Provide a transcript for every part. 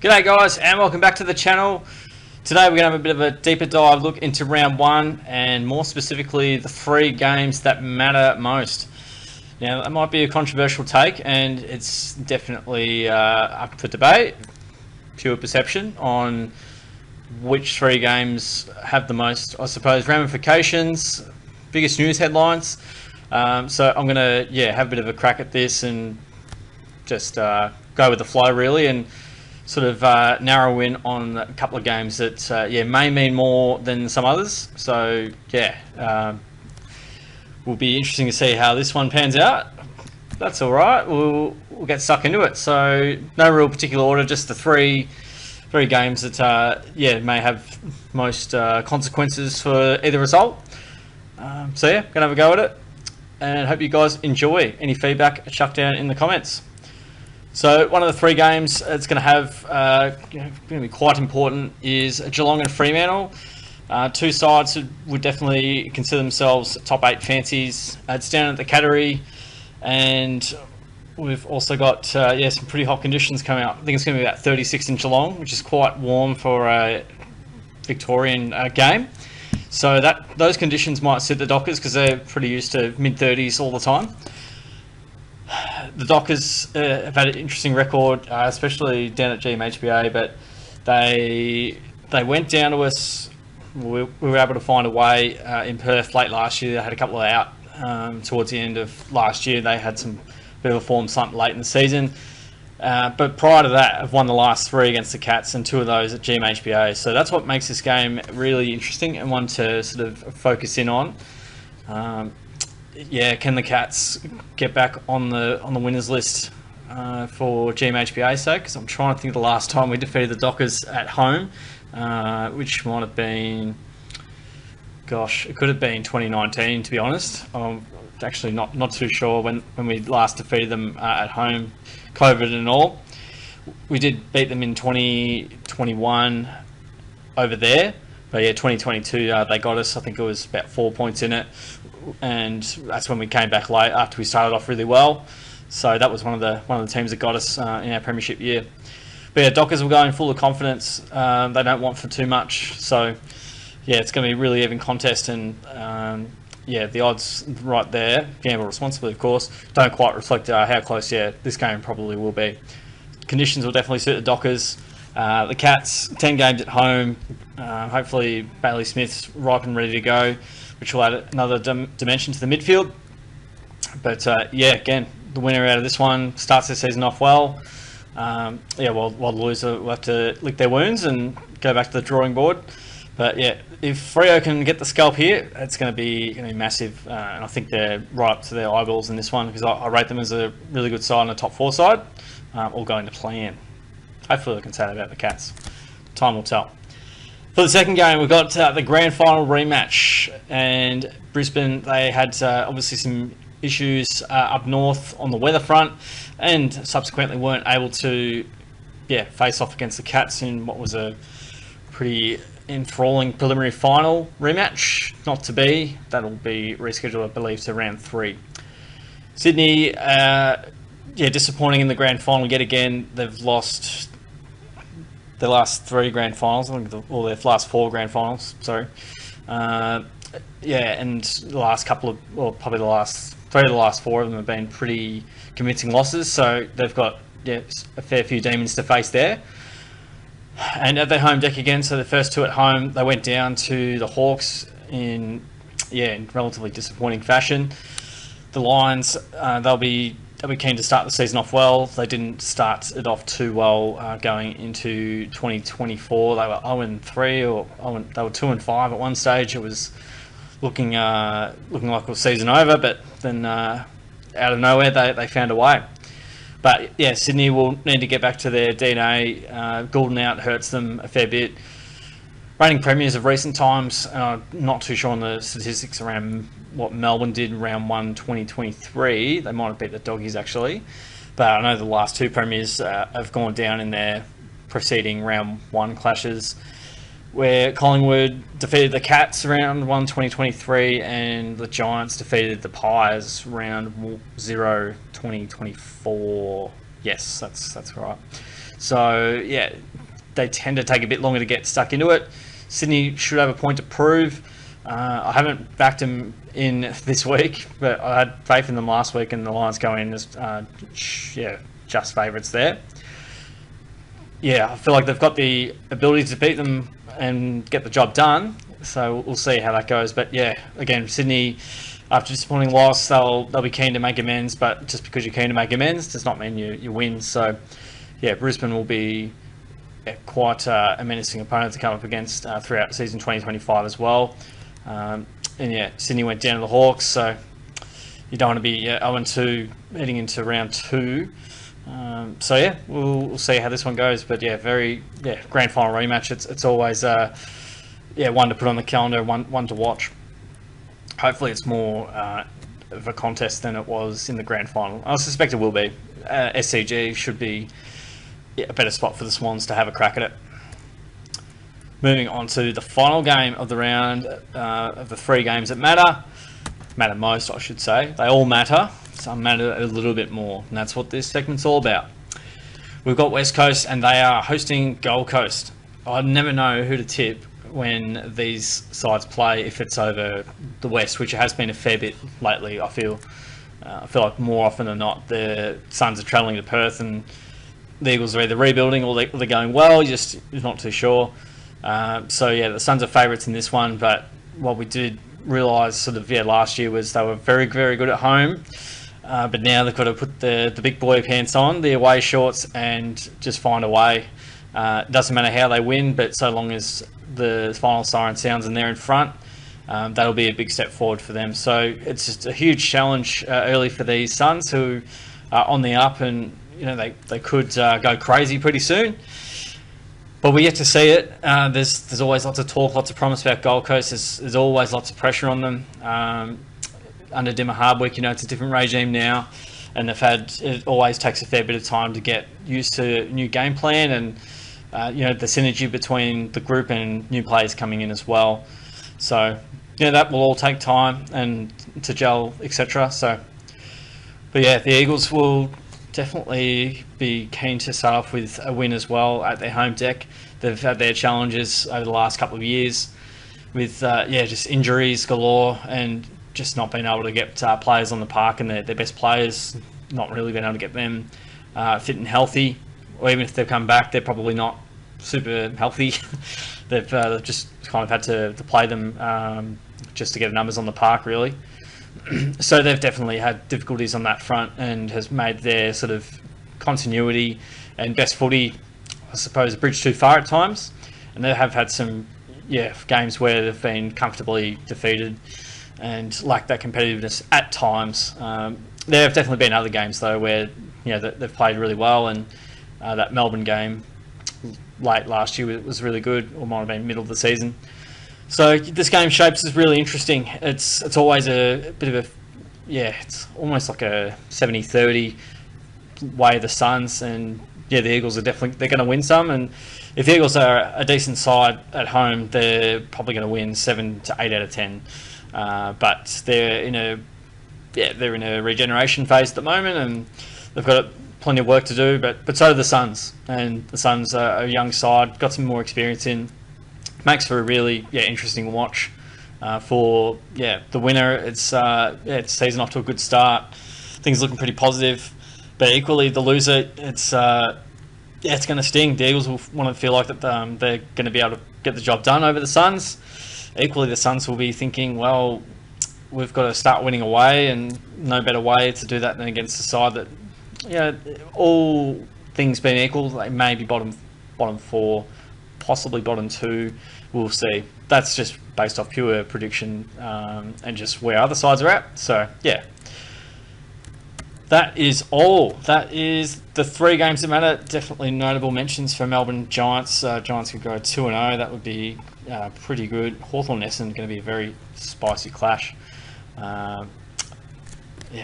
G'day guys, and welcome back to the channel. Today we're going to have a bit of a deeper dive look into round one, and more specifically the three games that matter most. Now that might be a controversial take, and it's definitely up for debate, pure perception, on which three games have the most, I suppose, ramifications, biggest news headlines. So I'm going to have a bit of a crack at this and just go with the flow really, and sort of narrow in on a couple of games that may mean more than some others. So will be interesting to see how this one pans out. That's all right. We'll get stuck into it. So no real particular order, just the three games that may have most consequences for either result. Gonna have a go at it, and hope you guys enjoy. Any feedback, chuck down in the comments. So one of the three games that's going to have going to be quite important is Geelong and Fremantle. Two sides would definitely consider themselves top 8 fancies. It's down at the Cattery, and we've also got some pretty hot conditions coming up. I think it's going to be about 36 in Geelong, which is quite warm for a Victorian game. So those conditions might suit the Dockers because they're pretty used to mid-30s all the time. The Dockers have had an interesting record, especially down at GMHBA, but they went down to us. We were able to find a way in Perth late last year. They had a couple out towards the end of last year. They had some bit of a form slump late in the season. But prior to that, I've won the last 3 against the Cats, and 2 of those at GMHBA. So that's what makes this game really interesting and one to sort of focus in on. Can the Cats get back on the winners list for GMHBA's sake? Because I'm trying to think of the last time we defeated the Dockers at home, which might have been, it could have been 2019 to be honest. I'm actually not too sure when we last defeated them at home, COVID and all. We did beat them in 2021 over there. But 2022, they got us. I think it was about 4 points in it, and that's when we came back late after we started off really well. So that was one of the teams that got us in our premiership year. But Dockers were going full of confidence. They don't want for too much. So it's going to be a really even contest, and the odds right there, gamble responsibly of course, don't quite reflect how close this game probably will be. Conditions will definitely suit the Dockers. The Cats, 10 games at home. Hopefully Bailey Smith's ripe and ready to go, which will add another dimension to the midfield. But again, the winner out of this one starts their season off well. While the loser will have to lick their wounds and go back to the drawing board. But if Freo can get the scalp here, it's going to be massive. And I think they're right up to their eyeballs in this one, because I rate them as a really good side and a top 4 side, all going to plan. Hopefully I can say that about the Cats. Time will tell. For the second game, we've got the grand final rematch, and Brisbane, they had obviously some issues up north on the weather front, and subsequently weren't able to face off against the Cats in what was a pretty enthralling preliminary final rematch. Not to be. That'll be rescheduled, I believe, to round 3. Sydney, disappointing in the grand final yet again. They've lost the last 3 grand finals, their last 4 grand finals, sorry. And the last couple of, probably the last 3 of the last 4 of them have been pretty convincing losses, so they've got a fair few demons to face there. And at their home deck again, so the first 2 at home, they went down to the Hawks in relatively disappointing fashion. The Lions, they'll be keen to start the season off well. They didn't start it off too well going into 2024. They were 0-3, or they were 2-5 at one stage. It was looking like it was season over, but then out of nowhere they found a way. But Sydney will need to get back to their DNA. Golden out hurts them a fair bit. Reigning premiers of recent times, I'm not too sure on the statistics around what Melbourne did in round 1 2023. They might have beat the Doggies actually, but I know the last 2 premiers have gone down in their preceding round 1 clashes, where Collingwood defeated the Cats round 1 2023, and the Giants defeated the Pies round 0 2024. Yes, that's right. So yeah, they tend to take a bit longer to get stuck into it. Sydney should have a point to prove. I haven't backed them in this week, but I had faith in them last week, and the Lions go in as just favourites there. Yeah, I feel like they've got the ability to beat them and get the job done. So we'll see how that goes. But yeah, again, Sydney, after a disappointing loss, they'll be keen to make amends. But just because you're keen to make amends does not mean you win. So yeah, Brisbane will be quite a menacing opponent to come up against throughout the season 2025 as well. And yeah, Sydney went down to the Hawks, so you don't want to be 0-2 heading into round 2. So yeah, we'll see how this one goes. But yeah, grand final rematch. It's always one to put on the calendar, one to watch. Hopefully, it's more of a contest than it was in the grand final. I suspect it will be. SCG should be a better spot for the Swans to have a crack at it. Moving on to the final game of the round of the 3 games that matter most, I should say. They all matter. Some matter a little bit more, and that's what this segment's all about. We've got West Coast, and they are hosting Gold Coast. I never know who to tip when these sides play if it's over the West, which has been a fair bit lately. I feel like more often than not, the Suns are travelling to Perth, and the Eagles are either rebuilding or they're going well. You're not too sure. So yeah, the Suns are favourites in this one, but what we did realise last year was they were very, very good at home. But now they've got to put the big boy pants on, the away shorts, and just find a way. It doesn't matter how they win, but so long as the final siren sounds and they're in front, that'll be a big step forward for them. So it's just a huge challenge early for these Suns, who are on the up, and they could go crazy pretty soon. But we yet to see it. There's always lots of talk, lots of promise about Gold Coast. There's always lots of pressure on them. Under Dimmer Hardwick, it's a different regime now, and it always takes a fair bit of time to get used to a new game plan, and the synergy between the group and new players coming in as well. So that will all take time and to gel, etc. But yeah, the Eagles will definitely be keen to start off with a win as well at their home deck. They've had their challenges over the last couple of years with just injuries galore, and just not being able to get players on the park, and their best players not really being able to get them fit and healthy, or even if they've come back, they're probably not super healthy. They've just kind of had to play them just to get numbers on the park, really. So they've definitely had difficulties on that front, and has made their sort of continuity and best footy, I suppose, a bridge too far at times. And they have had some games where they've been comfortably defeated and lack that competitiveness at times. There have definitely been other games though where they've played really well, and that Melbourne game late last year was really good, or might have been middle of the season. So this game shapes is really interesting. It's always a bit of it's almost like a 70-30 way of the Suns, and the Eagles are they're going to win some, and if the Eagles are a decent side at home, they're probably going to win 7 to 8 out of 10. But they're in a regeneration phase at the moment, and they've got plenty of work to do. But so do the Suns, and the Suns are a young side, got some more experience in. Makes for a really interesting watch. For the winner, it's season off to a good start. Things looking pretty positive, but equally the loser, it's going to sting. The Eagles will want to feel like that they're going to be able to get the job done over the Suns. Equally, the Suns will be thinking, well, we've got to start winning away, and no better way to do that than against a side that, all things being equal, they may be bottom 4, possibly bottom 2. We'll see. That's just based off pure prediction and just where other sides are at. So, yeah. That is all. That is the 3 games that matter. Definitely notable mentions for Melbourne Giants. Giants could go 2-0. That would be pretty good. Hawthorn-Essendon going to be a very spicy clash.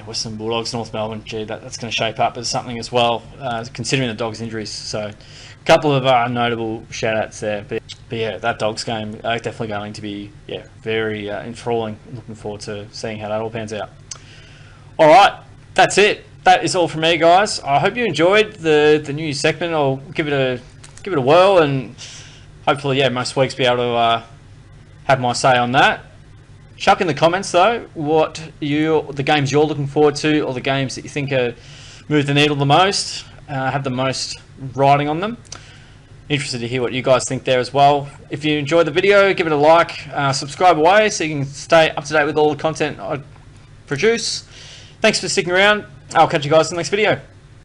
Western Bulldogs, North Melbourne. Gee, that's going to shape up as something as well, considering the Dogs' injuries. So, a couple of notable shout-outs there. But that Dogs game definitely going to be very enthralling. Looking forward to seeing how that all pans out. All right. That's it. that is all from me, guys. I hope you enjoyed the new segment. I'll give it a whirl, and hopefully, yeah, most weeks be able to have my say on that. Chuck in the comments though what the games you're looking forward to, or the games that you think move the needle the most, have the most writing on them. Interested to hear what you guys think there as well. If you enjoyed the video, give it a like, subscribe away so you can stay up to date with all the content I produce. Thanks for sticking around. I'll catch you guys in the next video.